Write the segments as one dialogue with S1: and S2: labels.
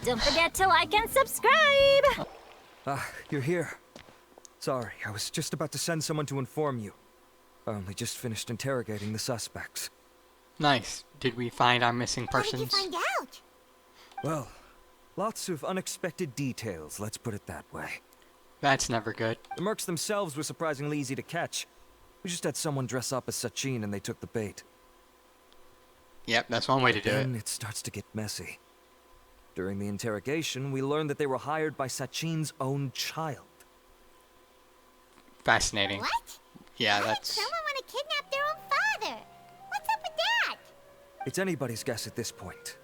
S1: Don't forget to like and subscribe!
S2: Ah, you're here. Sorry, I was just about to send someone to inform you. I only just finished interrogating the suspects.
S3: Nice. Did we find our missing
S4: How did you
S3: persons?
S4: find out?
S2: Well, lots of unexpected details, let's put it that way.
S3: That's never good.
S2: The mercs themselves were surprisingly easy to catch. We just had someone dress up as Sachin and they took the bait.
S3: Yep, that's one way to do it.
S2: Then it starts to get messy. During the interrogation, we learned that they were hired by Sachin's own child.
S3: Fascinating.
S4: What?
S3: Yeah,
S4: Why would
S3: that's...
S4: someone want to kidnap their own father? What's up with that?
S2: It's anybody's guess at this point.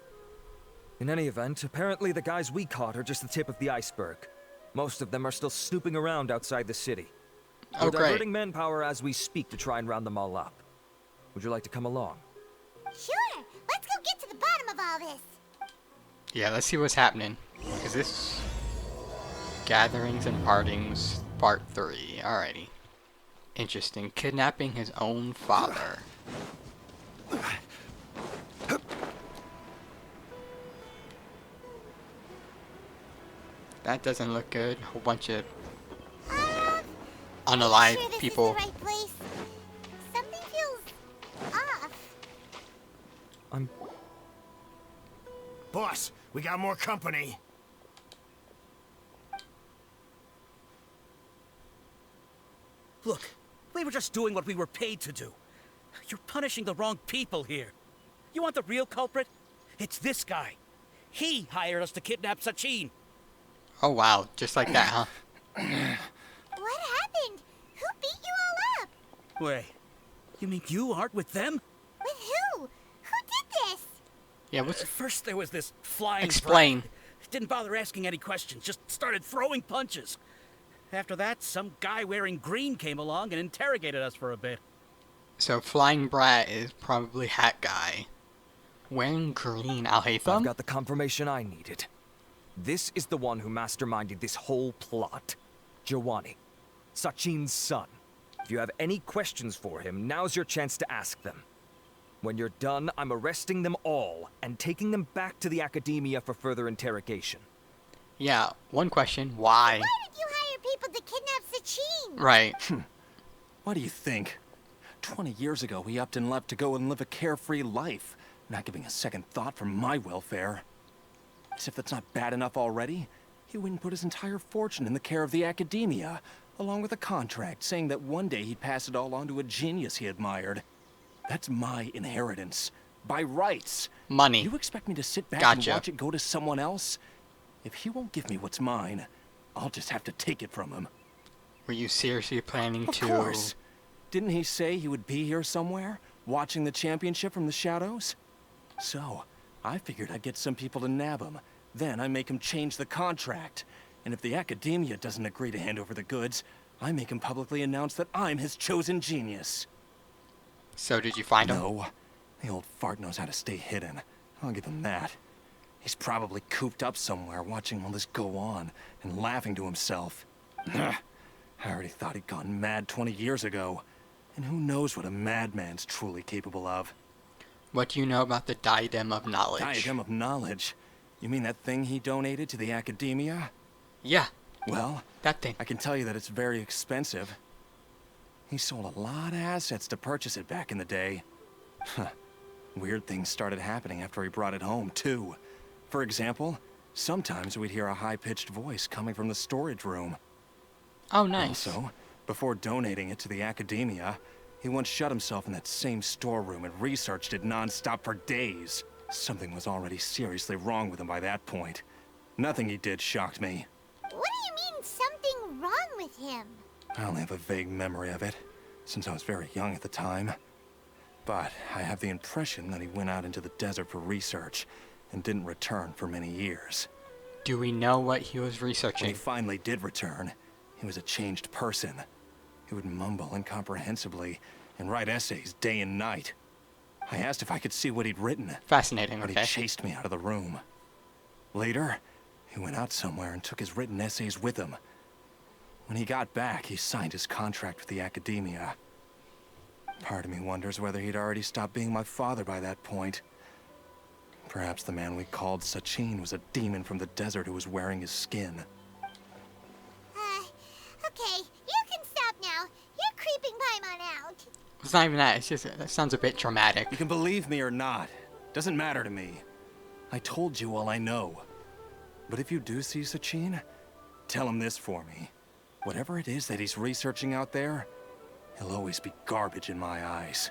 S2: In any event, apparently the guys we caught are just the tip of the iceberg. Most of them are still snooping around outside the city.
S3: Oh,
S2: We're
S3: great.
S2: diverting manpower as we speak to try and round them all up. Would you like to come along?
S4: Sure. Let's go get to the bottom of all this.
S3: Yeah, let's see what's happening. Is this... Gatherings and Partings, Part 3. Alrighty. Interesting. Kidnapping his own father. That doesn't look good. A whole bunch of unalive
S4: Sure this
S3: people.
S4: is the right place. Something feels off.
S5: Boss, we got more company.
S6: Look, we were just doing what we were paid to do. You're punishing the wrong people here. You want the real culprit? It's this guy. He hired us to kidnap Sachin.
S3: Oh wow, just like that, huh?
S4: What happened? Who beat you all up?
S6: Wait, you mean you aren't with them?
S4: With who? Who did this?
S3: Yeah, what's...
S6: First there was this flying
S3: Explain.
S6: brat. Didn't bother asking any questions, just started throwing punches. After that, some guy wearing green came along and interrogated us for a bit.
S3: So Flying Brat is probably Hat Guy. Wearing green, I'll hate
S2: I've
S3: them.
S2: got the confirmation I needed. This is the one who masterminded this whole plot. Jawani, Sachin's son. If you have any questions for him, now's your chance to ask them. When you're done, I'm arresting them all and taking them back to the Akidemiya for further interrogation.
S3: Yeah, one question, why?
S4: Why did you hire people to kidnap Sachin?
S3: Right.
S7: What do you think? 20 years ago, he upped and left to go and live a carefree life, not giving a second thought for my welfare. As if that's not bad enough already, he went and put his entire fortune in the care of the Akidemiya, along with a contract saying that one day he'd pass it all on to a genius he admired. That's my inheritance. By rights.
S3: Money.
S7: You expect me to sit back
S3: Gotcha.
S7: and watch it go to someone else? If he won't give me what's mine, I'll just have to take it from him.
S3: Were you seriously planning
S7: Of
S3: to...
S7: course. Didn't he say he would be here somewhere, watching the championship from the shadows? So, I figured I'd get some people to nab him. Then I make him change the contract. And if the Akidemiya doesn't agree to hand over the goods, I make him publicly announce that I'm his chosen genius.
S3: So did you find him?
S7: No, the old fart knows how to stay hidden. I'll give him that. He's probably cooped up somewhere watching all this go on and laughing to himself. I already thought he'd gone mad 20 years ago. And who knows what a madman's truly capable of.
S3: What do you know about the Diadem of Knowledge?
S7: Diadem of Knowledge? You mean that thing he donated to the Akidemiya?
S3: Yeah,
S7: Well,
S3: that thing.
S7: I can tell you that it's very expensive. He sold a lot of assets to purchase it back in the day. Weird things started happening after he brought it home, too. For example, sometimes we'd hear a high-pitched voice coming from the storage room.
S3: Oh, nice.
S7: Also, before donating it to the Akidemiya, he once shut himself in that same storeroom and researched it non-stop for days. Something was already seriously wrong with him by that point. Nothing he did shocked me.
S4: What do you mean something wrong with him?
S7: I only have a vague memory of it, since I was very young at the time. But I have the impression that he went out into the desert for research and didn't return for many years.
S3: Do we know what he was
S7: When he
S3: researching?
S7: finally did return, he was a changed person. He would mumble incomprehensibly and write essays day and night. I asked if I could see what he'd written,
S3: Fascinating,
S7: but
S3: okay.
S7: he chased me out of the room. Later, he went out somewhere and took his written essays with him. When he got back, he signed his contract with the Akidemiya. Part of me wonders whether he'd already stopped being my father by that point. Perhaps the man we called Sachin was a demon from the desert who was wearing his skin.
S4: Okay, you can stop now. You're creeping Paimon out.
S3: It's not even that. It's just that sounds a bit dramatic.
S7: You can believe me or not. Doesn't matter to me. I told you all I know. But if you do see Sachin, tell him this for me. Whatever it is that he's researching out there, he'll always be garbage in my eyes.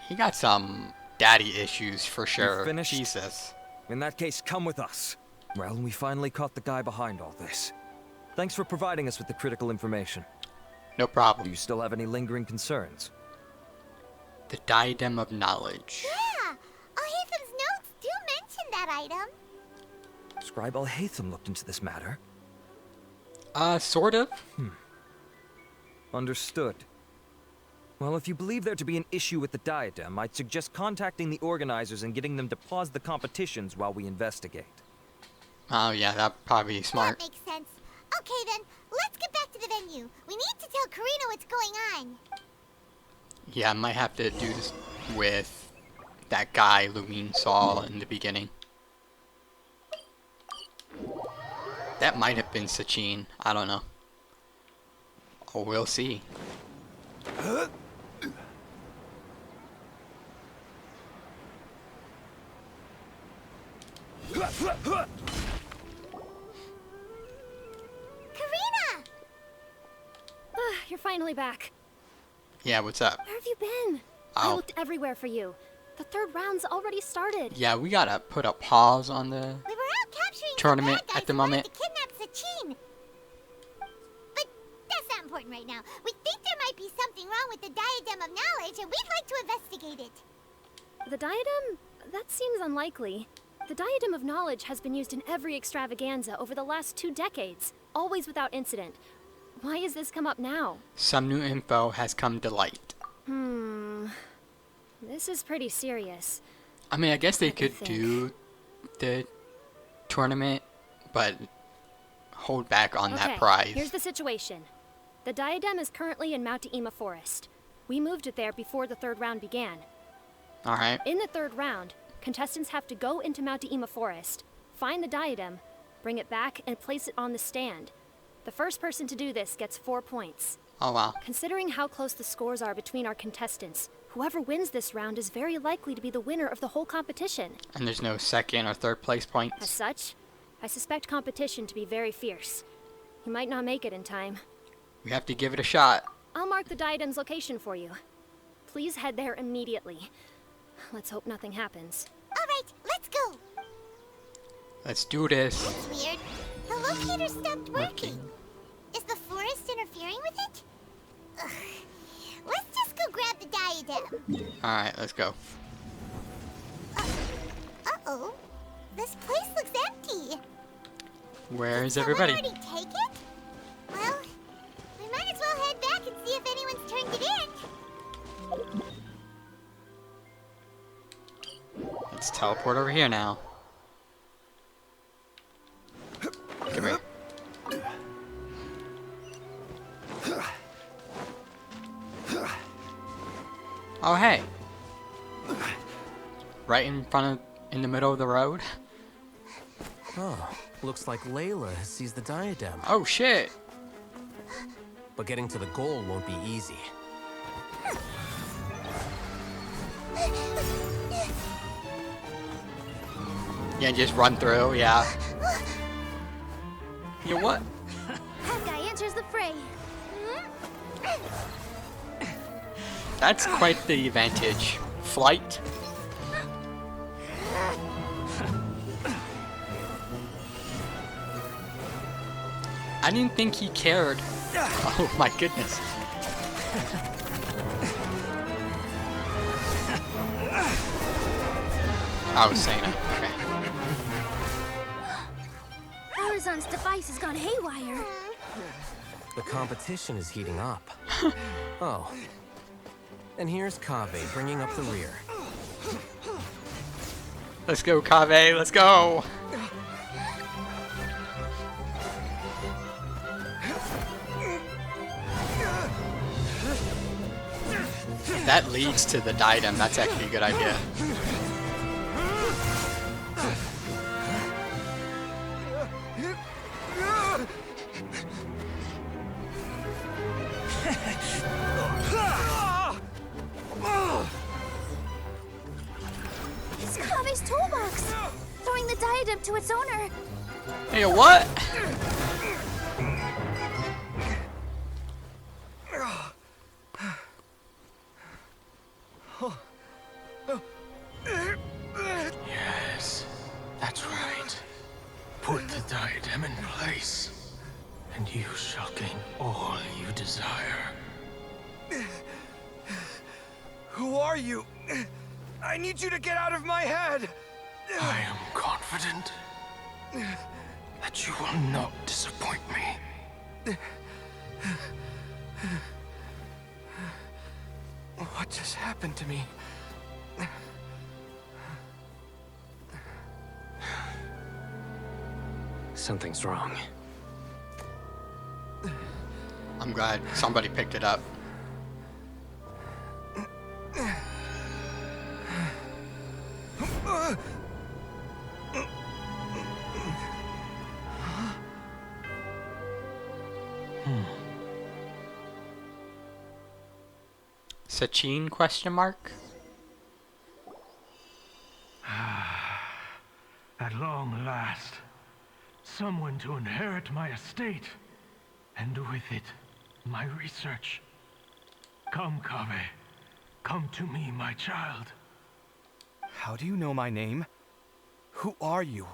S3: He got some daddy issues for sure.
S2: finished?
S3: Jesus.
S2: In that case, come with us. Well, we finally caught the guy behind all this. Thanks for providing us with the critical information.
S3: No
S2: Do
S3: problem.
S2: you still have any lingering concerns?
S3: The Diadem of Knowledge.
S4: Yeah, Alhaitham's notes do mention that item.
S2: Scribe Alhaitham looked into this matter.
S3: Sort of.
S2: Understood. Well, if you believe there to be an issue with the diadem, I'd suggest contacting the organizers and getting them to pause the competitions while we investigate.
S3: Oh yeah, that'd probably be smart.
S4: That makes sense. Okay then, let's get back to the venue. We need to tell Karina what's going on.
S3: Yeah, I might have to do this with that guy Lumine saw in the beginning. That might have been Sachin. I don't know. Oh, we'll see.
S4: Karina!
S1: You're finally back.
S3: Yeah, what's up?
S1: Where have you been? I
S3: Oh.
S1: looked everywhere for you. The third round's already started.
S3: Yeah, we gotta put a pause on the...
S4: We were out capturing
S3: Tournament
S4: the bad guys
S3: at the
S4: who wanted
S3: moment.
S4: to kidnap Sachin. But that's not important right now. We think there might be something wrong with the Diadem of Knowledge, and we'd like to investigate it.
S1: The diadem? That seems unlikely. The Diadem of Knowledge has been used in every extravaganza over the last 2 decades, always without incident. Why has this come up now?
S3: Some new info has come to light.
S1: This is pretty serious.
S3: I mean, I guess they
S1: Let me
S3: could
S1: think.
S3: do the tournament, but hold back on that prize.
S1: Here's the situation. The diadem is currently in Mount Ima Forest. We moved it there before the third round began.
S3: Alright.
S1: In the third round, contestants have to go into Mount Ima Forest, find the diadem, bring it back, and place it on the stand. The first person to do this gets 4 points.
S3: Oh wow.
S1: Considering how close the scores are between our contestants, whoever wins this round is very likely to be the winner of the whole competition.
S3: And there's no second or third place
S1: As
S3: points.
S1: such, I suspect competition to be very fierce. You might not make it in time.
S3: We have to give it a shot.
S1: I'll mark the diadem's location for you. Please head there immediately. Let's hope nothing happens.
S4: All right, let's go.
S3: Let's do this.
S4: That's weird. The locator stopped working. Is the forest interfering with it? Ugh. Let's just go grab the diadem.
S3: Alright, let's go.
S4: Uh-oh. This place looks empty.
S3: Where is
S4: Someone
S3: everybody?
S4: already take it? Well, we might as well head back and see if anyone's turned it in.
S3: Let's teleport over here now. Come here. Oh hey. Right in front of, in the middle of the road.
S5: Oh, looks like Layla has seized the diadem.
S3: Oh shit.
S5: But getting to the goal won't be easy.
S3: Yeah, just run through, yeah. You know what?
S4: That guy enters the fray.
S3: That's quite the advantage. Flight. I didn't think he cared. Oh my goodness. I was saying it. Okay.
S4: Horizon's device has gone haywire.
S5: The competition is heating up. Oh. And here's Kaveh bringing up the rear.
S3: Let's go, Kaveh. Let's go. If that leads to the diadem, that's actually a good idea.
S8: diadem to its owner.
S3: Hey, what?
S5: Yes, that's right. Put the diadem in place, and you shall gain all you desire.
S2: Who are you? I need you to get out of my head!
S5: I am confident that you will not disappoint me. What just happened to me? Something's wrong.
S3: I'm glad somebody picked it up. Sachin question mark?
S9: At long last, someone to inherit my estate, and with it, my research. Come, Kaveh. Come to me, my child.
S2: How do you know my name? Who are you?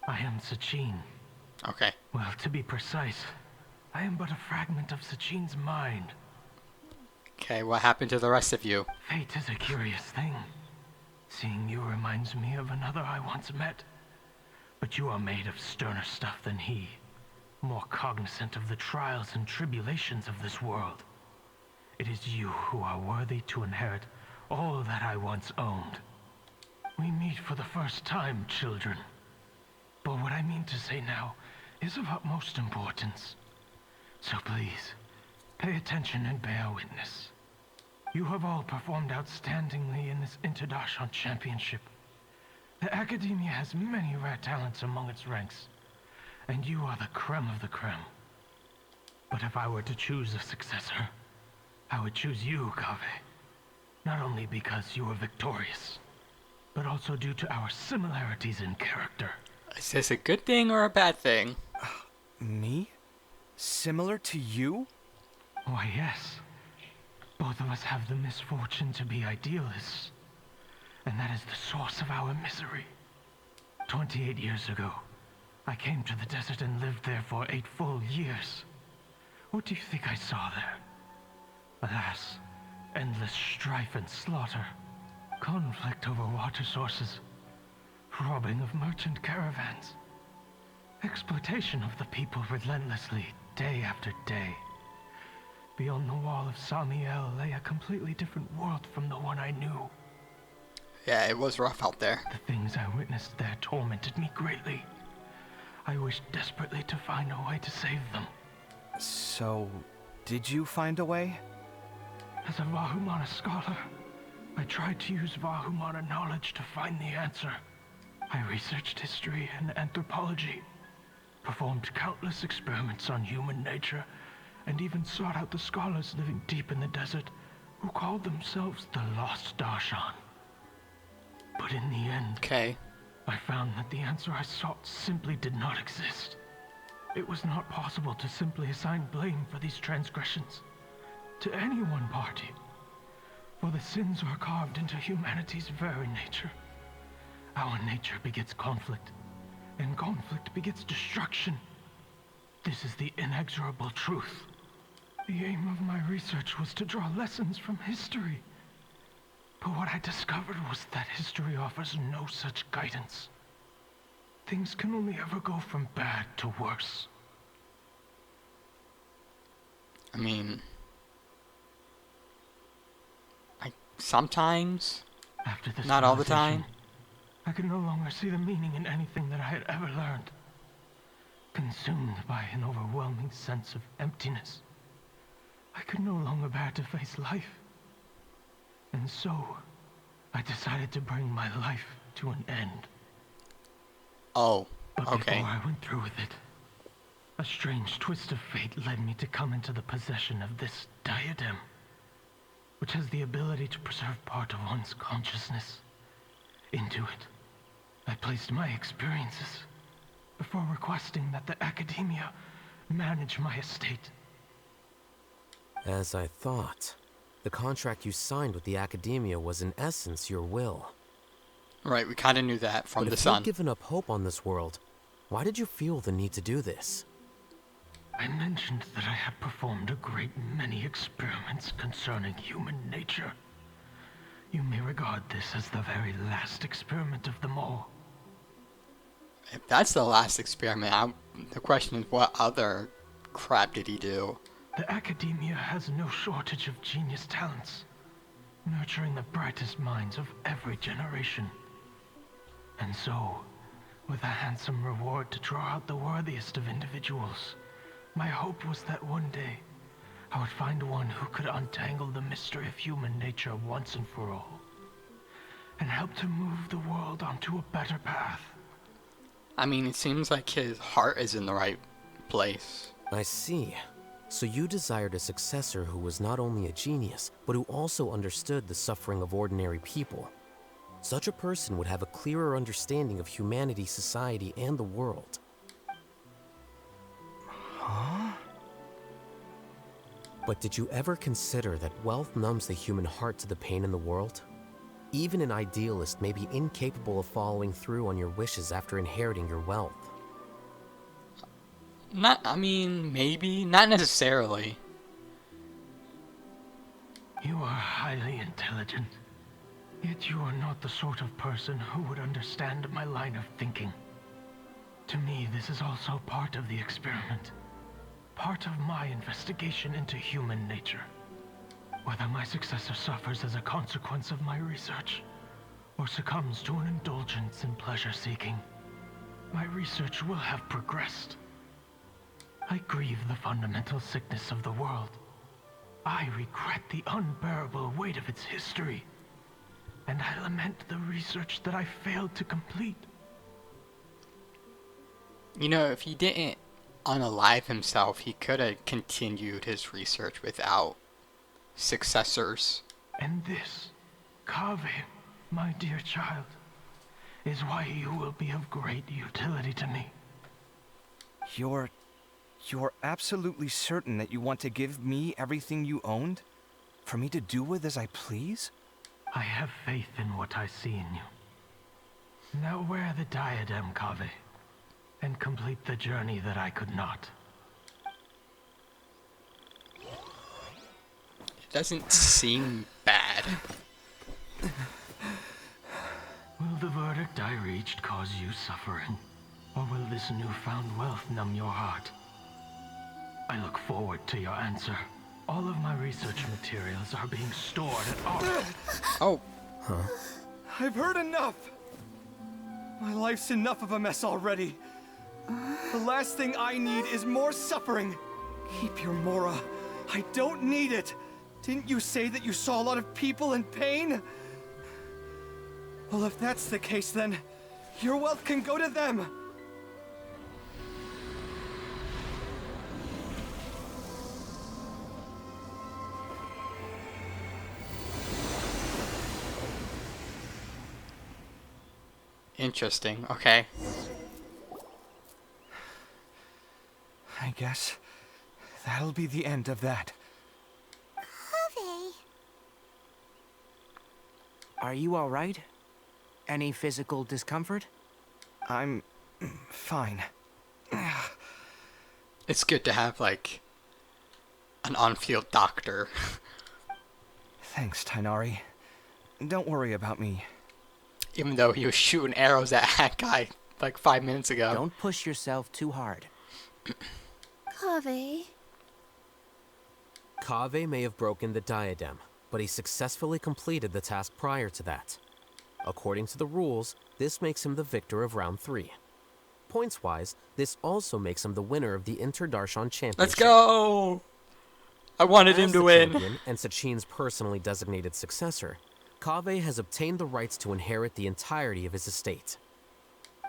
S9: I am Sachin.
S3: Okay.
S9: Well, to be precise, I am but a fragment of Sachin's mind.
S3: Okay, what happened to the rest of you?
S9: Fate is a curious thing. Seeing you reminds me of another I once met. But you are made of sterner stuff than he. More cognizant of the trials and tribulations of this world. It is you who are worthy to inherit all that I once owned. We meet for the first time, children. But what I mean to say now is of utmost importance. So please, pay attention and bear witness. You have all performed outstandingly in this Darshan championship. The Akidemiya has many rare talents among its ranks, and you are the creme of the creme. But if I were to choose a successor, I would choose you, Kaveh. Not only because you were victorious, but also due to our similarities in character.
S3: Is this a good thing or a bad thing?
S2: Me? Similar to you?
S9: Why, yes. Both of us have the misfortune to be idealists. And that is the source of our misery. 28 years ago, I came to the desert and lived there for 8 full years. What do you think I saw there? Alas, endless strife and slaughter. Conflict over water sources. Robbing of merchant caravans. Exploitation of the people relentlessly, day after day. Beyond the wall of Samiel lay a completely different world from the one I knew.
S3: Yeah, it was rough out there.
S9: The things I witnessed there tormented me greatly. I wished desperately to find a way to save them.
S2: So, did you find a way?
S9: As a Vahumana scholar, I tried to use Vahumana knowledge to find the answer. I researched history and anthropology, performed countless experiments on human nature, and even sought out the scholars living deep in the desert who called themselves the Lost Darshan. But in the end, I found that the answer I sought simply did not exist. It was not possible to simply assign blame for these transgressions to any one party, for the sins are carved into humanity's very nature. Our nature begets conflict, and conflict begets destruction. This is the inexorable truth. The aim of my research was to draw lessons from history. But what I discovered was that history offers no such guidance. Things can only ever go from bad to worse.
S3: I mean, sometimes,
S9: after this
S3: not all the time.
S9: I could no longer see the meaning in anything that I had ever learned. Consumed by an overwhelming sense of emptiness, I could no longer bear to face life. And so, I decided to bring my life to an end.
S3: Oh,
S9: but
S3: okay.
S9: Before I went through with it, a strange twist of fate led me to come into the possession of this diadem, which has the ability to preserve part of one's consciousness. Into it, I placed my experiences before requesting that the Academia manage my estate.
S8: As I thought, the contract you signed with the Academia was in essence your will.
S3: Right, we kind of knew that from
S8: But
S3: the
S8: if
S3: sun.
S8: you'd given up hope on this world, why did you feel the need to do this?
S9: I mentioned that I had performed a great many experiments concerning human nature. You may regard this as the very last experiment of them all.
S3: If that's the last experiment, the question is, what other crap did he do?
S9: The Academia has no shortage of genius talents, nurturing the brightest minds of every generation. And so, with a handsome reward to draw out the worthiest of individuals, my hope was that one day I would find one who could untangle the mystery of human nature once and for all, and help to move the world onto a better path.
S3: I mean, it seems like his heart is in the right place.
S8: I see. So you desired a successor who was not only a genius, but who also understood the suffering of ordinary people. Such a person would have a clearer understanding of humanity, society, and the world.
S7: Huh?
S8: But did you ever consider that wealth numbs the human heart to the pain in the world? Even an idealist may be incapable of following through on your wishes after inheriting your wealth.
S3: I mean, maybe. Not necessarily.
S9: You are highly intelligent, yet you are not the sort of person who would understand my line of thinking. To me, this is also part of the experiment. Part of my investigation into human nature. Whether my successor suffers as a consequence of my research, or succumbs to an indulgence in pleasure-seeking, my research will have progressed. I grieve the fundamental sickness of the world. I regret the unbearable weight of its history, and I lament the research that I failed to complete.
S3: You know, if he didn't unalive himself, he could have continued his research without successors.
S9: And this, Kaveh, my dear child, is why you will be of great utility to me.
S2: You're absolutely certain that you want to give me everything you owned? For me to do with as I please?
S9: I have faith in what I see in you. Now wear the diadem, Kaveh, and complete the journey that I could not.
S3: It doesn't seem bad.
S9: Will the verdict I reached cause you suffering? Or will this newfound wealth numb your heart? I look forward to your answer. All of my research materials are being stored at our...
S3: Oh.
S8: Huh?
S7: I've heard enough! My life's enough of a mess already. The last thing I need is more suffering. Keep your Mora. I don't need it. Didn't you say that you saw a lot of people in pain? Well, if that's the case, then your wealth can go to them.
S3: Interesting. Okay.
S2: I guess that'll be the end of that.
S4: Kaveh.
S6: Are you all right? Any physical discomfort?
S2: I'm fine.
S3: It's good to have, like, an on-field doctor.
S2: Thanks, Tainari. Don't worry about me.
S3: Even though he was shooting arrows at that guy, like, 5 minutes ago.
S6: Don't push yourself too hard.
S1: Kaveh.
S8: Kaveh may have broken the diadem, but he successfully completed the task prior to that. According to the rules, this makes him the victor of round 3. Points-wise, this also makes him the winner of the Inter-Darshan Championship.
S3: Let's go! I wanted him
S8: As
S3: to
S8: the
S3: win.
S8: champion and Sachin's personally designated successor, Kaveh has obtained the rights to inherit the entirety of his estate.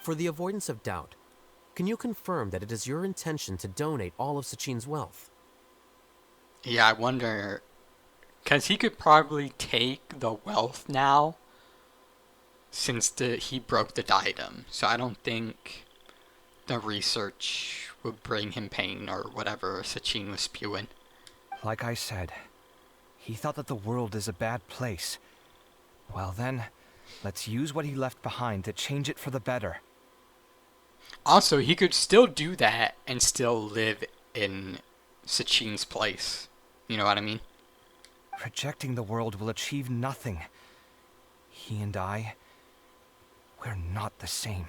S8: For the avoidance of doubt, can you confirm that it is your intention to donate all of Sachin's wealth?
S3: Yeah, I wonder... Because he could probably take the wealth now since he broke the diadem. So I don't think the research would bring him pain or whatever Sachin was spewing.
S2: Like I said, he thought that the world is a bad place. Well then, let's use what he left behind to change it for the better.
S3: Also, he could still do that and still live in Sachin's place. You know what I mean?
S2: Rejecting the world will achieve nothing. He and I, we're not the same.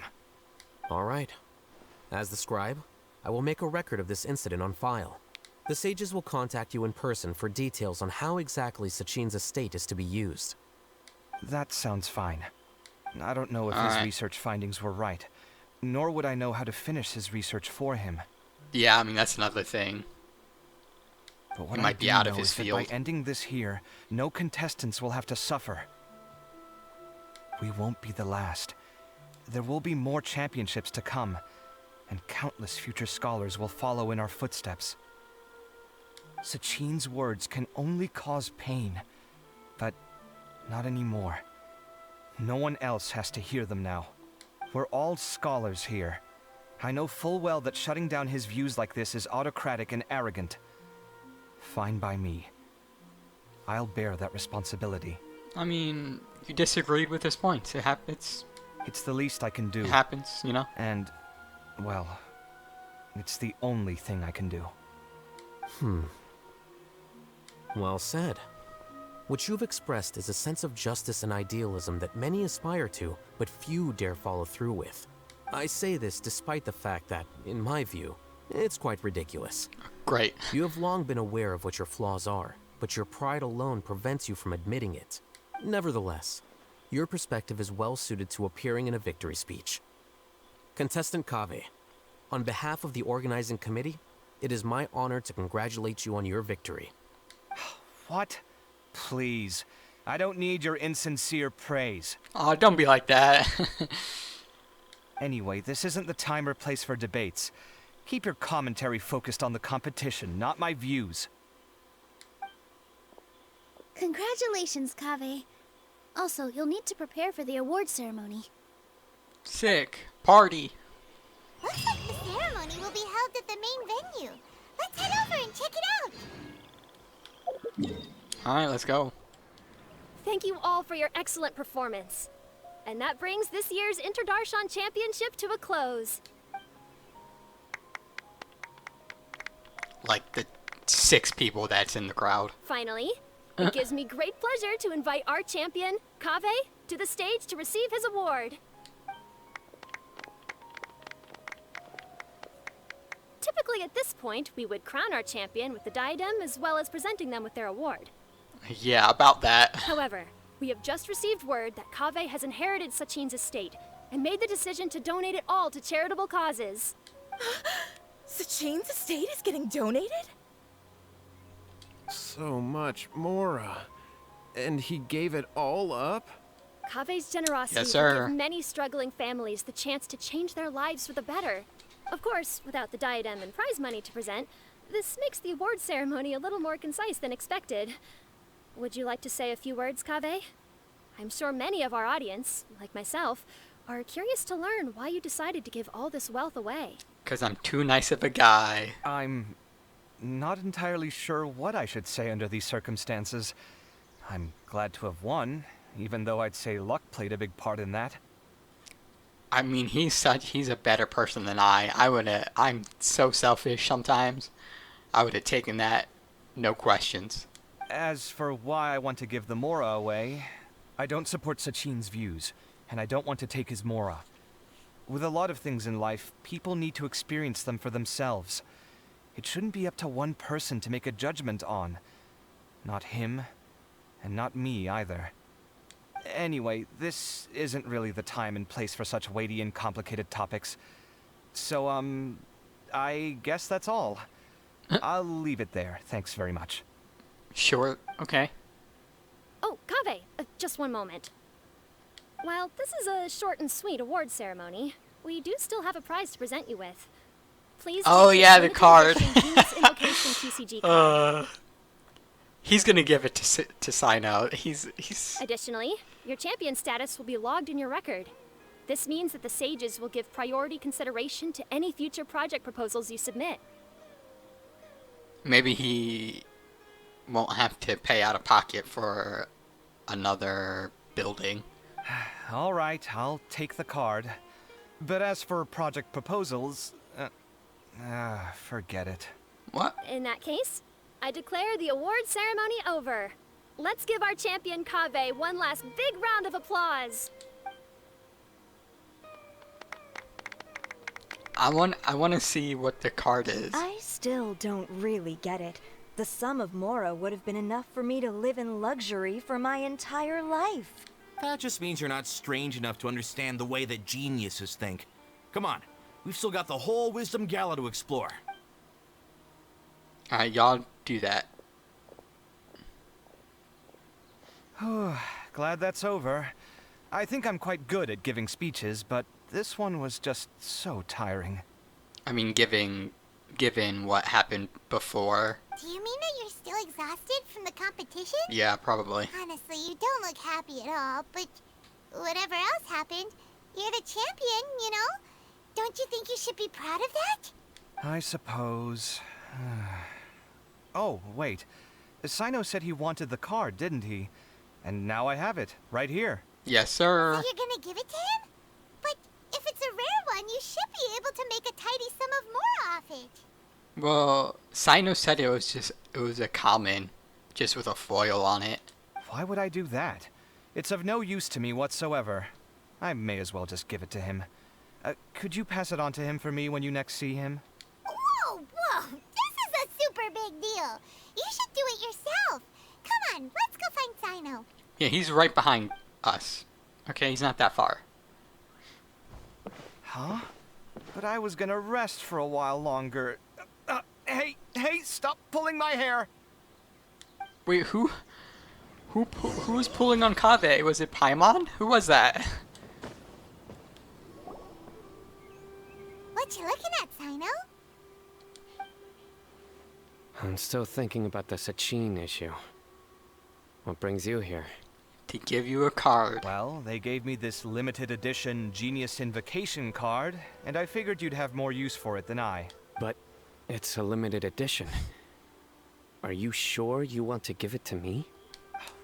S8: All right. As the scribe, I will make a record of this incident on file. The sages will contact you in person for details on how exactly Sachin's estate is to be used.
S2: That sounds fine. I don't know if
S3: All
S2: his
S3: right.
S2: research findings were right, nor would I know how to finish his research for him.
S3: Yeah, I mean, that's another thing.
S2: But what
S3: He
S2: I
S3: might be
S2: do
S3: out of
S2: know
S3: his
S2: is that
S3: field.
S2: by ending this here, no contestants will have to suffer. We won't be the last. There will be more championships to come, and countless future scholars will follow in our footsteps. Sachin's words can only cause pain, but not anymore. No one else has to hear them now. We're all scholars here. I know full well that shutting down his views like this is autocratic and arrogant. Fine by me. I'll bear that responsibility.
S3: I mean, you disagreed with his points.
S2: It's the least I can do.
S3: It happens, you know?
S2: And, well, it's the only thing I can do.
S8: Well said. What you've expressed is a sense of justice and idealism that many aspire to, but few dare follow through with. I say this despite the fact that, in my view, it's quite ridiculous.
S3: Great.
S8: You have long been aware of what your flaws are, but your pride alone prevents you from admitting it. Nevertheless, your perspective is well suited to appearing in a victory speech. Contestant Kaveh, on behalf of the organizing committee, it is my honor to congratulate you on your victory.
S2: What? Please. I don't need your insincere praise.
S3: Oh, don't be like that.
S2: Anyway, this isn't the time or place for debates. Keep your commentary focused on the competition, not my views.
S4: Congratulations, Kaveh. Also, you'll need to prepare for the award ceremony.
S3: Sick. Party.
S4: Looks like the ceremony will be held at the main venue. Let's head over and check it out.
S3: Alright, let's go.
S1: Thank you all for your excellent performance. And that brings this year's Darshan Championship to a close.
S3: Like the 6 people that's in the crowd.
S1: Finally, it gives me great pleasure to invite our champion, Kaveh, to the stage to receive his award. Typically at this point, we would crown our champion with the diadem as well as presenting them with their award.
S3: Yeah, about that.
S1: However, we have just received word that Kaveh has inherited Sachin's estate and made the decision to donate it all to charitable causes.
S10: Sachin's estate is getting donated?
S11: So much, Mora. And he gave it all up?
S1: Kaveh's generosity
S3: Yes,
S1: will
S3: sir.
S1: give many struggling families the chance to change their lives for the better. Of course, without the diadem and prize money to present, this makes the award ceremony a little more concise than expected. Would you like to say a few words, Kaveh? I'm sure many of our audience, like myself, are curious to learn why you decided to give all this wealth away.
S3: Because I'm too nice of a guy.
S2: I'm not entirely sure what I should say under these circumstances. I'm glad to have won, even though I'd say luck played a big part in that.
S3: I mean, he's a better person than I'm so selfish sometimes. I would have taken that, no questions.
S2: As for why I want to give the Mora away, I don't support Sachin's views, and I don't want to take his Mora. With a lot of things in life, people need to experience them for themselves. It shouldn't be up to one person to make a judgment on. Not him, and not me either. Anyway, this isn't really the time and place for such weighty and complicated topics. So, I guess that's all. I'll leave it there. Thanks very much.
S3: Sure, okay.
S1: Oh, Kaveh, just one moment. While this is a short and sweet award ceremony, we do still have a prize to present you with. Please.
S3: Oh,
S1: take
S3: yeah,
S1: this
S3: the card.
S1: limited edition Venus Invocation TCG card.
S3: He's gonna give it to Sino. He's.
S1: Additionally, your champion status will be logged in your record. This means that the sages will give priority consideration to any future project proposals you submit.
S3: Maybe he won't have to pay out of pocket for another building.
S2: All right, I'll take the card. But as for project proposals, forget it.
S3: What?
S1: In that case, I declare the award ceremony over. Let's give our champion Kaveh one last big round of applause.
S3: I want to see what the card is.
S12: I still don't really get it. The sum of Mora would have been enough for me to live in luxury for my entire life.
S6: That just means you're not strange enough to understand the way that geniuses think. Come on, we've still got the whole Wisdom Gala to explore.
S3: Alright, y'all do that.
S2: Glad that's over. I think I'm quite good at giving speeches, but this one was just so tiring.
S3: I mean, given what happened before.
S4: Do you mean that you're still exhausted from the competition?
S3: Yeah, probably.
S4: Honestly, you don't look happy at all, but whatever else happened, you're the champion, you know? Don't you think you should be proud of that?
S2: I suppose. Oh, wait. Sino said he wanted the card, didn't he? And now I have it, right here.
S3: Yes, sir.
S4: So you're gonna give it to him? But if it's a rare one, you should be able to make a tidy sum of more off it.
S3: Well, Sino said it was a common, just with a foil on it.
S2: Why would I do that? It's of no use to me whatsoever. I may as well just give it to him. Could you pass it on to him for me when you next see him?
S4: Whoa! This is a super big deal. You should do it yourself. Come on, let's go find Sino.
S3: Yeah, he's right behind us. Okay, he's not that far.
S2: Huh? But I was gonna rest for a while longer. Hey, stop pulling my hair!
S3: Wait, who was pulling on Kaveh? Was it Paimon? Who was that?
S4: What you looking at, Sino?
S13: I'm still thinking about the Sachin issue. What brings you here?
S3: To give you a card.
S2: Well, they gave me this limited edition Genius Invocation card, and I figured you'd have more use for it than I.
S13: But it's a limited edition. Are you sure you want to give it to me?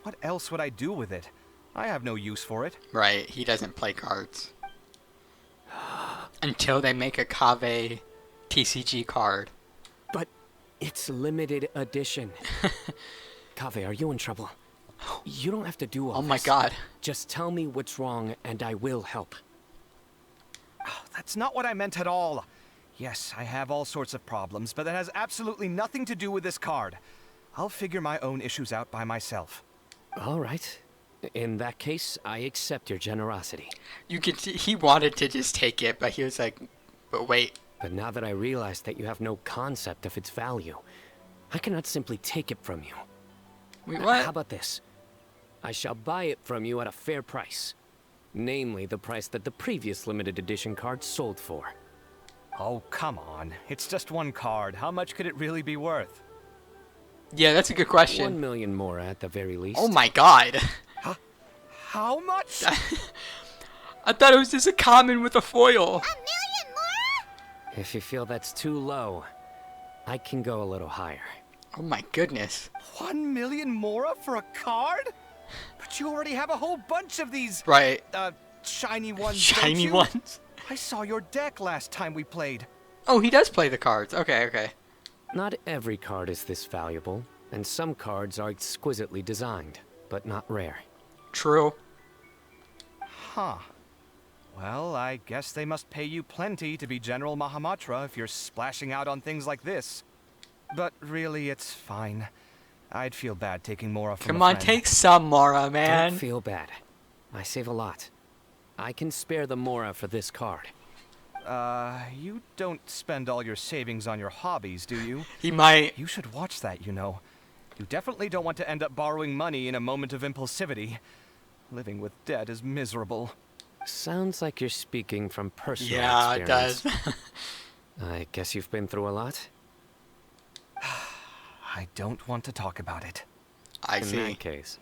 S2: What else would I do with it? I have no use for it.
S3: Right, he doesn't play cards. Until they make a Kaveh TCG card.
S13: But it's limited edition. Kaveh, are you in trouble? You don't have to do all
S3: Oh my
S13: this.
S3: god.
S13: Just tell me what's wrong and I will help.
S2: Oh, that's not what I meant at all. Yes, I have all sorts of problems, but that has absolutely nothing to do with this card. I'll figure my own issues out by myself.
S13: All right. In that case, I accept your generosity.
S3: You could see he wanted to just take it, but he was like, but wait.
S13: But now that I realize that you have no concept of its value, I cannot simply take it from you.
S3: Wait, what?
S13: How about this? I shall buy it from you at a fair price. Namely, the price that the previous limited edition card sold for.
S2: Oh, come on. It's just one card. How much could it really be worth?
S3: Yeah, that's a good question.
S13: 1 million more at the very least.
S3: Oh my god.
S2: How much?
S3: I thought it was just a common with a foil.
S4: $1 million more?
S13: If you feel that's too low, I can go a little higher.
S3: Oh my goodness.
S2: 1 million mora for a card? But you already have a whole bunch of these.
S3: Right.
S2: Shiny ones.
S3: Shiny
S2: don't you?
S3: ones?
S2: I saw your deck last time we played.
S3: Oh, he does play the cards. Okay.
S13: Not every card is this valuable, and some cards are exquisitely designed, but not rare.
S3: True.
S2: Huh. Well, I guess they must pay you plenty to be General Mahamatra if you're splashing out on things like this. But really, it's fine. I'd feel bad taking Mora from
S3: Come
S2: a
S3: on,
S2: friend.
S3: take some Mora, man.
S13: Don't feel bad. I save a lot. I can spare the Mora for this card.
S2: You don't spend all your savings on your hobbies, do you?
S3: He might.
S2: You should watch that, you know. You definitely don't want to end up borrowing money in a moment of impulsivity. Living with debt is miserable.
S13: Sounds like you're speaking from personal
S3: Yeah, it
S13: experience.
S3: does.
S13: I guess you've been through a lot?
S2: I don't want to talk about it.
S3: I
S13: In
S3: see.
S13: that case,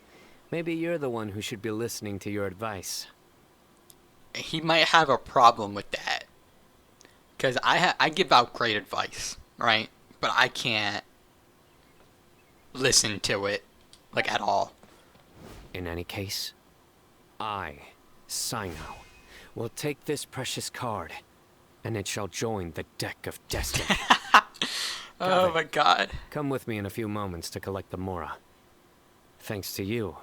S13: maybe you're the one who should be listening to your advice.
S3: He might have a problem with that. Because I give out great advice, right? But I can't listen to it, like, at all.
S13: In any case, I, Sino, will take this precious card, and it shall join the deck of destiny.
S3: Oh my god.
S13: Come with me in a few moments to collect the Mora. Thanks to you,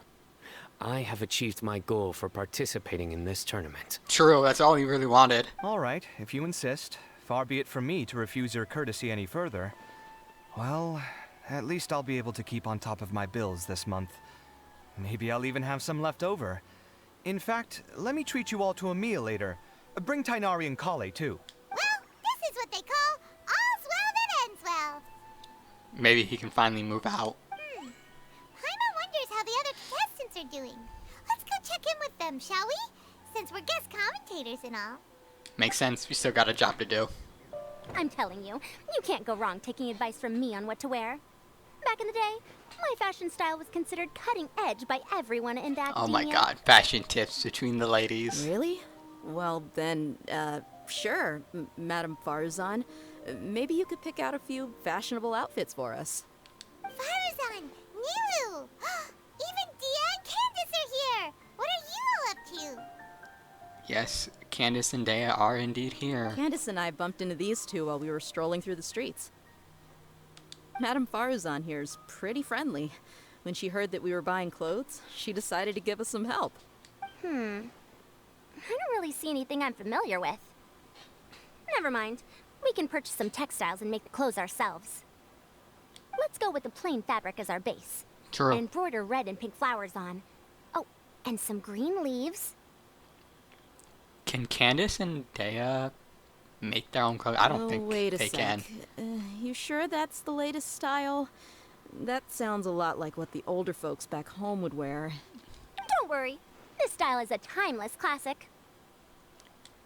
S13: I have achieved my goal for participating in this tournament.
S3: True, that's all he really wanted.
S2: All right, if you insist. Far be it from me to refuse your courtesy any further. Well, at least I'll be able to keep on top of my bills this month. Maybe I'll even have some left over. In fact, let me treat you all to a meal later. Bring Tainari and Kale, too.
S4: Well, this is what they call all's well that ends well.
S3: Maybe he can finally move out.
S4: Paimon wonders how the other contestants are doing. Let's go check in with them, shall we? Since we're guest commentators and all.
S3: Makes sense, we still got a job to do.
S14: I'm telling you, you can't go wrong taking advice from me on what to wear. Back in the day, my fashion style was considered cutting edge by everyone in Akidemiya.
S3: Oh my god, fashion tips between the ladies.
S15: Really? Well then, sure, Madame Farzan. Maybe you could pick out a few fashionable outfits for us.
S4: Farazan, Nilu! Even Dia and Candace are here! What are you all up to?
S3: Yes, Candace and Dea are indeed here.
S15: Candace and I bumped into these two while we were strolling through the streets. Madame Farazan here is pretty friendly. When she heard that we were buying clothes, she decided to give us some help.
S14: I don't really see anything I'm familiar with. Never mind. We can purchase some textiles and make the clothes ourselves. Let's go with the plain fabric as our base.
S3: True.
S14: And embroider red and pink flowers on. Oh, and some green leaves.
S3: Can Candace and Dea make their own clothes? I don't think
S15: wait a
S3: they
S15: sec.
S3: can.
S15: You sure that's the latest style? That sounds a lot like what the older folks back home would wear.
S14: Don't worry. This style is a timeless classic.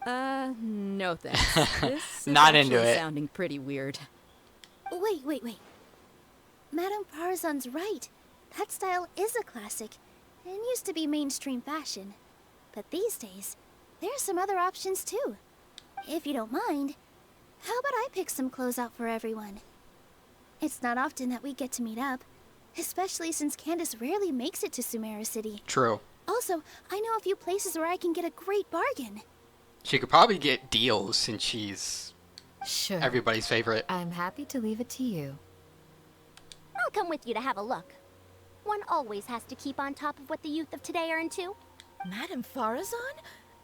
S15: No thanks. This is
S3: Not into
S15: actually
S3: it.
S15: sounding pretty weird.
S1: Wait. Madame Farzan's right. That style is a classic and used to be mainstream fashion. But these days, there's some other options too. If you don't mind, how about I pick some clothes out for everyone? It's not often that we get to meet up, especially since Candace rarely makes it to Sumeru City.
S3: True.
S1: Also, I know a few places where I can get a great bargain.
S3: She could probably get deals since she's
S16: Sure.
S3: everybody's favorite.
S16: I'm happy to leave it to you.
S14: I'll come with you to have a look. One always has to keep on top of what the youth of today are into.
S10: Madame Farazan?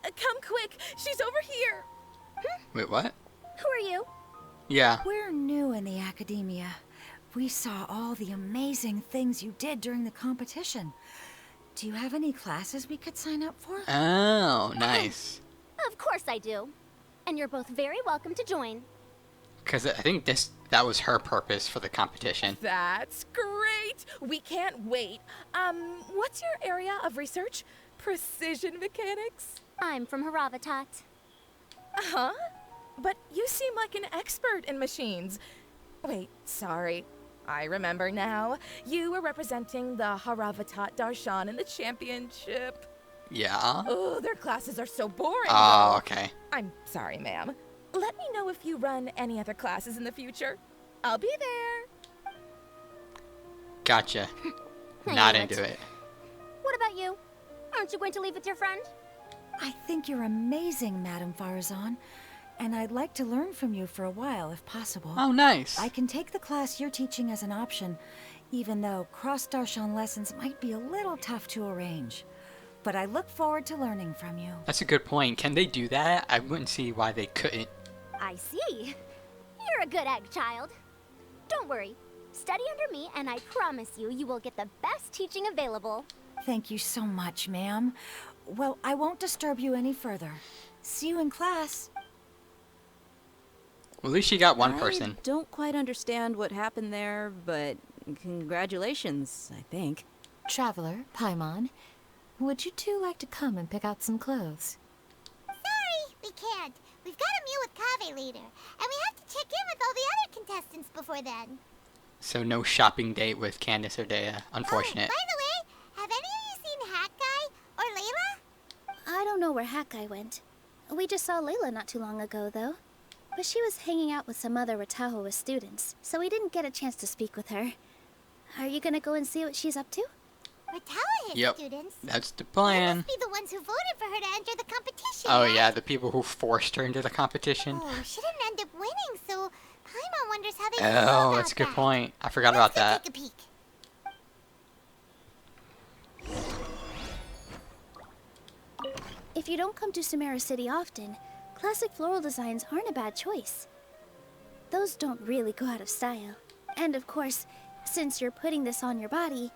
S10: Come quick, she's over here.
S3: Wait, what?
S14: Who are you?
S3: Yeah.
S17: We're new in the Akidemiya. We saw all the amazing things you did during the competition. Do you have any classes we could sign up for?
S3: Oh, nice.
S14: Of course I do. And you're both very welcome to join.
S3: Because I think that was her purpose for the competition.
S10: That's great. We can't wait. What's your area of research? Precision mechanics?
S14: I'm from Haravatat.
S10: Uh-huh. But you seem like an expert in machines. Wait, sorry. I remember now. You were representing the Haravatat Darshan in the championship.
S3: Yeah?
S10: Oh, their classes are so boring.
S3: Oh,
S10: though.
S3: okay.
S10: I'm sorry, ma'am. Let me know if you run any other classes in the future. I'll be there.
S3: Gotcha.
S14: I
S3: Not
S14: knew
S3: into it.
S14: What about you? Aren't you going to leave with your friend?
S17: I think you're amazing, Madame Farazan. And I'd like to learn from you for a while, if possible.
S3: Oh, nice.
S17: I can take the class you're teaching as an option, even though cross-Darshan lessons might be a little tough to arrange. But I look forward to learning from you.
S3: That's a good point. Can they do that? I wouldn't see why they couldn't.
S14: I see. You're a good egg child. Don't worry. Study under me, and I promise you, you will get the best teaching available.
S17: Thank you so much, ma'am. Well, I won't disturb you any further. See you in class.
S3: Well, at least she got one person.
S15: I don't quite understand what happened there, but congratulations, I think.
S16: Traveler, Paimon, would you two like to come and pick out some clothes?
S4: Sorry, we can't. We've got a meal with Kaveh later, and we have to check in with all the other contestants before then.
S3: So no shopping date with Candace or Dea. Unfortunate.
S4: By the way, have any of you seen Hat Guy or Layla?
S18: I don't know where Hat Guy went. We just saw Layla not too long ago, though. But she was hanging out with some other Ratahoa students, so we didn't get a chance to speak with her. Are you gonna go and see what she's up to?
S4: Ratahoa
S3: Yep,
S4: students?
S3: that's the
S4: They
S3: plan.
S4: must be the ones who voted for her to enter the competition,
S3: Oh
S4: right?
S3: yeah, the people who forced her into the competition.
S4: Oh, she didn't end up winning, so Paimon wonders how they feel
S3: Oh,
S4: about
S3: that's a good
S4: that.
S3: point. I forgot about that.
S4: Take a peek.
S18: If you don't come to Samara City often, classic floral designs aren't a bad choice. Those don't really go out of style. And of course, since you're putting this on your body,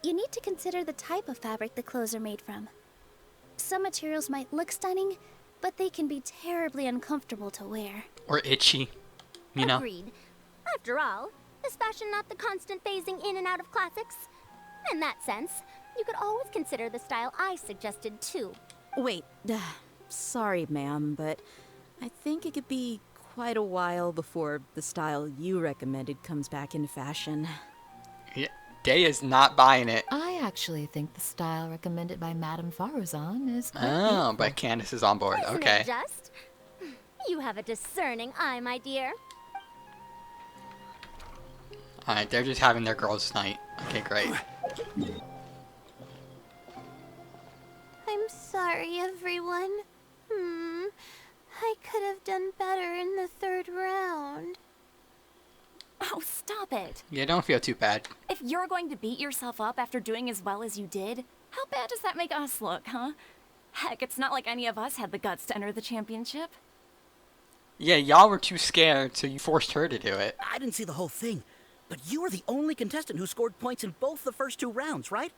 S18: you need to consider the type of fabric the clothes are made from. Some materials might look stunning, but they can be terribly uncomfortable to wear.
S3: Or itchy, you know?
S14: Agreed. After all, is fashion not the constant phasing in and out of classics? In that sense, you could always consider the style I suggested too.
S15: Wait, sorry, ma'am, but I think it could be quite a while before the style you recommended comes back into fashion.
S3: Yeah, Dea's not buying it.
S16: I actually think the style recommended by Madame Faruzan is quite
S3: Oh,
S16: beautiful.
S3: but Candace is on board.
S14: Isn't
S3: Okay.
S14: it just? You have a discerning eye, my dear.
S3: Alright, they're just having their girls' night. Okay, great.
S14: I'm sorry, everyone. I could have done better in the third round.
S19: Oh, stop it.
S3: Yeah, don't feel too bad.
S19: If you're going to beat yourself up after doing as well as you did, how bad does that make us look, huh? Heck, it's not like any of us had the guts to enter the championship.
S3: Yeah, y'all were too scared, so you forced her to do it.
S6: I didn't see the whole thing, but you were the only contestant who scored points in both the first 2 rounds, right?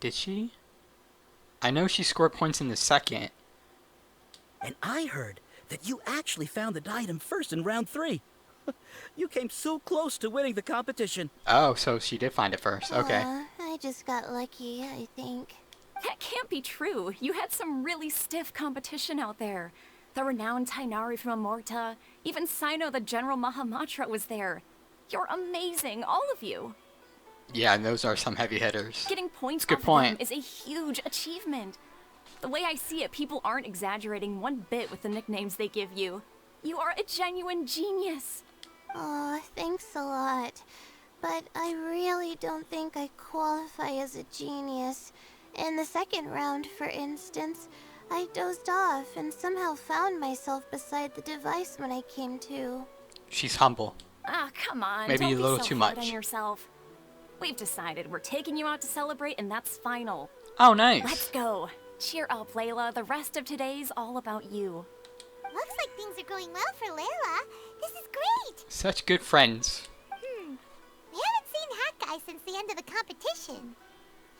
S3: Did she? I know she scored points in the second.
S6: And I heard that you actually found the diadem first in round 3. You came so close to winning the competition.
S3: Oh, so she did find it first. Okay.
S14: I just got lucky, I think.
S19: That can't be true. You had some really stiff competition out there. The renowned Tainari from Amorta, even Sino the General Mahamatra was there. You're amazing, all of you.
S3: Yeah, those are some heavy hitters.
S19: Getting points
S3: That's a
S19: off
S3: good
S19: of them
S3: point.
S19: is a huge achievement. The way I see it, people aren't exaggerating one bit with the nicknames they give you. You are a genuine genius.
S14: Oh, thanks a lot. But I really don't think I qualify as a genius. In the second round, for instance, I dozed off and somehow found myself beside the device when I came to.
S3: She's humble.
S19: Ah, come on.
S3: Maybe
S19: don't
S3: a
S19: be
S3: little
S19: so
S3: too
S19: hard
S3: much.
S19: on yourself. We've decided we're taking you out to celebrate, and that's final.
S3: Oh, nice.
S19: Let's go. Cheer up, Layla. The rest of today's all about you.
S4: Looks like things are going well for Layla. This is great.
S3: Such good friends.
S4: We haven't seen Hat Guy since the end of the competition.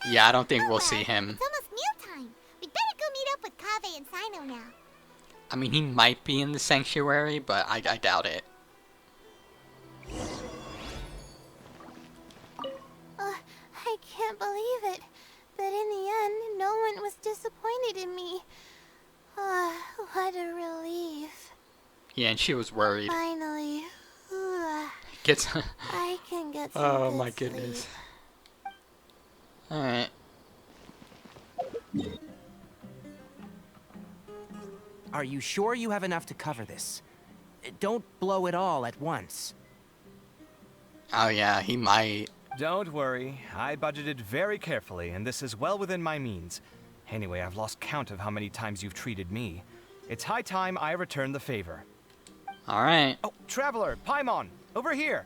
S3: Yeah, I don't think we'll see him.
S4: It's almost mealtime. We'd better go meet up with Kaveh and Sino now.
S3: I mean, he might be in the sanctuary, but I doubt it.
S14: I can't believe it. But in the end, no one was disappointed in me. What a relief.
S3: Yeah, and she was worried.
S14: Finally.
S3: Gets.
S14: I can get some
S3: Oh
S14: good
S3: my
S14: sleep.
S3: goodness. Alright.
S20: Are you sure you have enough to cover this? Don't blow it all at once.
S3: Oh yeah, he might.
S2: Don't worry, I budgeted very carefully, and this is well within my means. Anyway, I've lost count of how many times you've treated me. It's high time I return the favor.
S3: Alright.
S2: Oh, Traveler, Paimon, over here.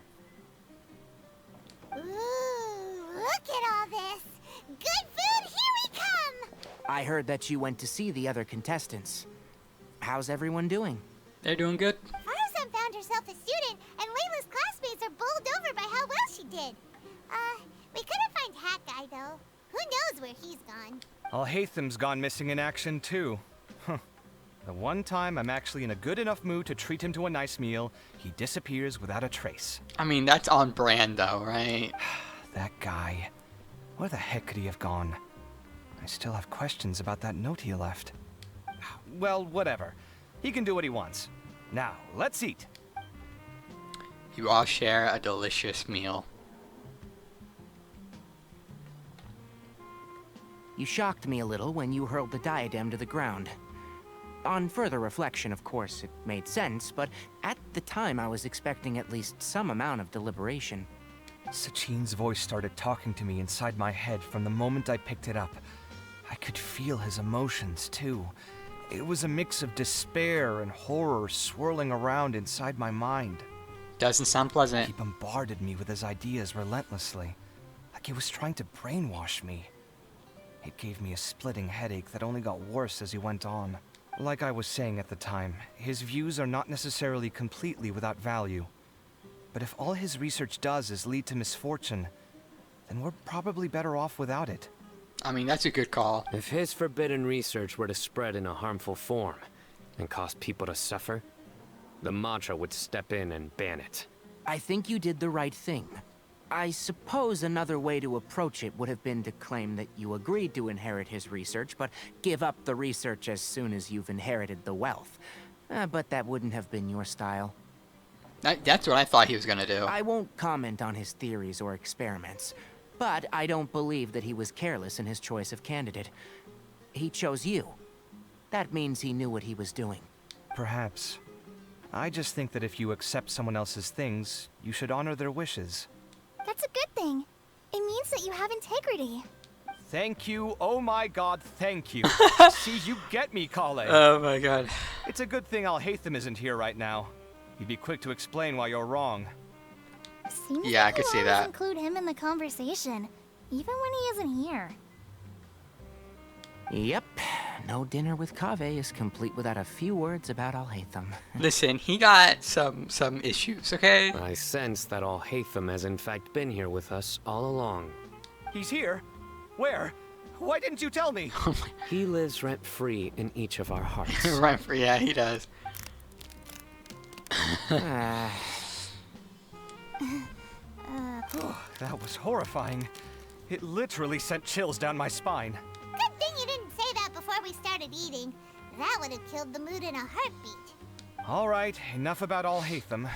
S4: Ooh, look at all this. Good food, here we come.
S20: I heard that you went to see the other contestants. How's everyone doing?
S3: They're doing good.
S4: Faruzan found herself a student, and Layla's classmates are bowled over by how well she did. We couldn't find Hat Guy, though. Who knows where he's gone?
S2: Al-Haytham's gone missing in action, too. Huh. The one time I'm actually in a good enough mood to treat him to a nice meal, he disappears without a trace.
S3: I mean, that's on brand though, right?
S2: That guy. Where the heck could he have gone? I still have questions about that note he left. Well, whatever. He can do what he wants. Now, let's eat.
S3: You all share a delicious meal.
S20: You shocked me a little when you hurled the diadem to the ground. On further reflection, of course, it made sense, but at the time I was expecting at least some amount of deliberation.
S2: Sachin's voice started talking to me inside my head from the moment I picked it up. I could feel his emotions, too. It was a mix of despair and horror swirling around inside my mind.
S3: Doesn't sound pleasant.
S2: He bombarded me with his ideas relentlessly, like he was trying to brainwash me. It gave me a splitting headache that only got worse as he went on. Like I was saying at the time, his views are not necessarily completely without value. But if all his research does is lead to misfortune, then we're probably better off without it.
S3: I mean, that's a good call.
S13: If his forbidden research were to spread in a harmful form and cause people to suffer, the Madra would step in and ban it.
S20: I think you did the right thing. I suppose another way to approach it would have been to claim that you agreed to inherit his research, but give up the research as soon as you've inherited the wealth. But that wouldn't have been your style.
S3: That's what I thought he was gonna do.
S20: I won't comment on his theories or experiments, but I don't believe that he was careless in his choice of candidate. He chose you. That means he knew what he was doing.
S2: Perhaps. I just think that if you accept someone else's things, you should honor their wishes.
S18: That's a good thing. It means that you have integrity.
S2: Thank you, oh my god, thank you. See, you get me, Kale.
S3: Oh my god.
S2: It's a good thing Alhaitham isn't here right now. He'd be quick to explain why you're wrong.
S18: Seems
S3: Yeah,
S18: like
S3: I could see
S18: you
S3: that.
S18: always include him in the conversation, even when he isn't here.
S20: Yep. No dinner with Kaveh is complete without a few words about Alhaitham.
S3: Listen, he got some issues, okay?
S13: I sense that Alhaitham has in fact been here with us all along.
S2: He's here? Where? Why didn't you tell me?
S13: He lives rent-free in each of our hearts.
S3: Rent-free, yeah, he does.
S2: That was horrifying. It literally sent chills down my spine.
S4: Good thing you didn't say that before we started eating. That would have killed the mood in a heartbeat.
S2: All right, enough about Alhaitham.